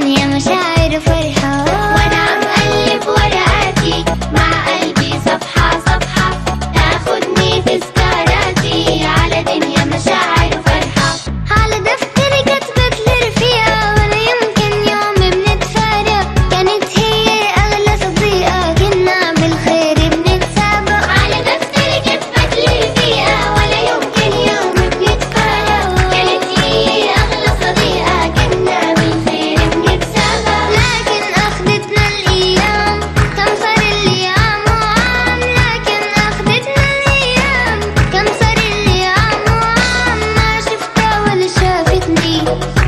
الدنيا مشاعر وفرحة، وانا عم قلب ورقاتي مع قلبي صفحة صفحة، تاخدني تذكاراتي على دنيا مشاعر وفرحة. على دفتري كتبت لرفيقة ولا يمكن يوم بنتفارق، كانت هي أغلى صديقة كنا بالخير بنتسابق. على دفتري كتبت لرفيقة ولا يمكن يوم بنتفارق، كانت هي أغلى صديقة كنا بالخير بنتسابق. لكن أخدتنا الأيام كم صار اللي عام وعام، لكن أخدتنا الأيام كم صار اللي عام وعام، ما شفتها ولا شافتني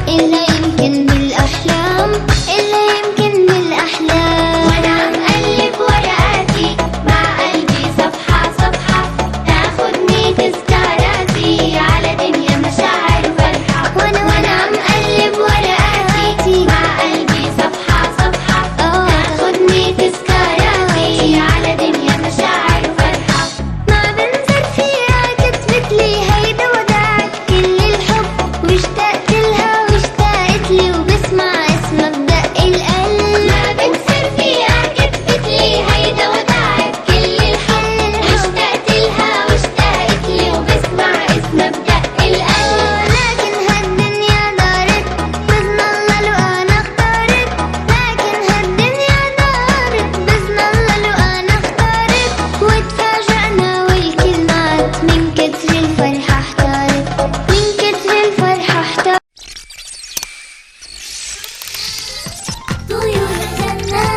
إلا يمكن بالأحلام، إلا يمكن بالأحلام. وأنا عم قلب ورقاتي مع قلبي صفحة صفحة، تاخدني تذكاراتي على دنيا مشاعر وفرحة. وأنا عم قلب ورقاتي مع قلبي صفحة صفحة، تاخدني تذكاراتي على دنيا مشاعر وفرحة. ما بنسى فيها كتبت لي هيدا وداعك كل الحب، واشتقت لها واشتقت لي وبسمع اسمها بدق القلب. ما بنسى فيها كتبت لي هيدا وداعك كل الحب، واشتقت لها واشتقت لي وبسمع اسمها بدق القلب. لكن هالدنيا دارت بإذن الله لو أنا اختارت، لكن هالدنيا دارت بإذن الله لو أنا اختارت، وتفاجأنا والكلمات من كتر الفرحة احتارت، من كتر الفرحة احتارت. طيور الجنة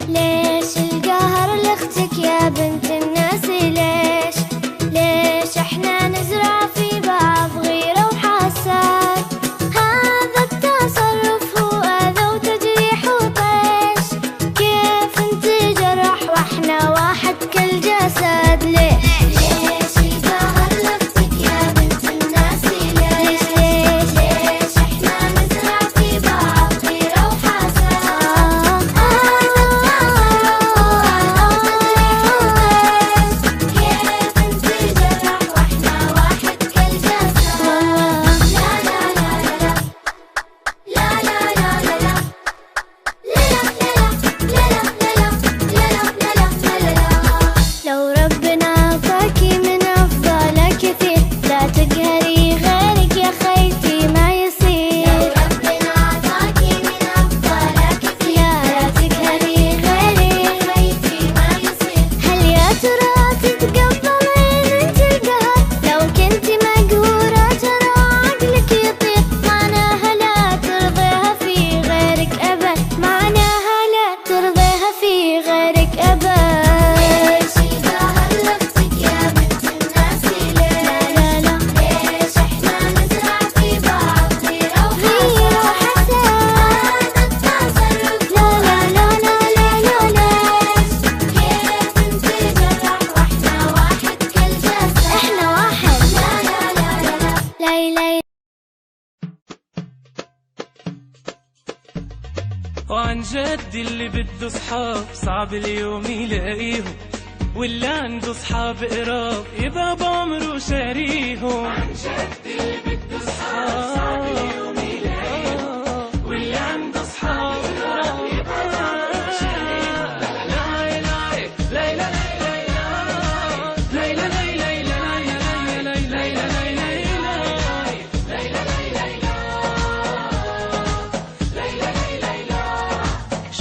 ليش القهر لاختك يا بنت الناس، ليش ليش احنا نزرع في بعض غيرة وحسد، هذا التصرف هو أذى وتجريح وطيش، كيف انت جرح واحنا واحد كالجسد. ليش القهر لاختك يا بنت الناس، ليش ليش ليش احنا نزرع في بعض غيرة وحسد، هذا التصرف هو أذى وتجريح وطيش، كيف انت جرح واحنا واحد كالجسد. لا لا لا لا لا لا لا لا لا لا لو ربنا عطاكي من أفضل كثير، لا تقهري غيرك يا خيتي ما يصير. لو ربنا عطاكي من أفضل كثير، لا تقهري غيرك يا خيتي ما يصير. هل يا ترى تتقبلين انت القهر لو كنتي مقهورة، ترى عقلك يطير، معناها لا ترضيها في غيرك أبد، معناها لا ترضيها في غيرك أبد. ليش القهر لاختك يا بنت الناس، ليش لا لا ليش احنا نزرع في بعض غيرة وحسد، هذا التصرف لا لا لا لا لا لا ليش، كيف انت جرح واحنا واحد كالجسد، احنا واحد. لا لا لا لا لا لا وعن جد اللي بده صحاب صعب اليوم يلاقيهم، واللي عنده صحاب قراب يبقى بعمره شاريهم. عن جد اللي بده صحاب صعب اليوم يلاقيهم، واللي عنده صحاب قراب يبقى بعمره شاريهم. لا لا لا لا لا لا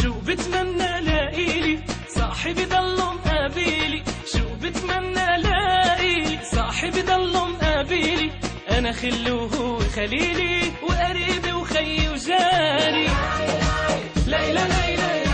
شو بتمنى لاقيلي صاحبي ضله مقابلي، شو بتمنى لاقيلي صاحبي ضله مقابلي، انا خلو وهو خليلي وقريبي وخيي وجاري. ليلى ليلى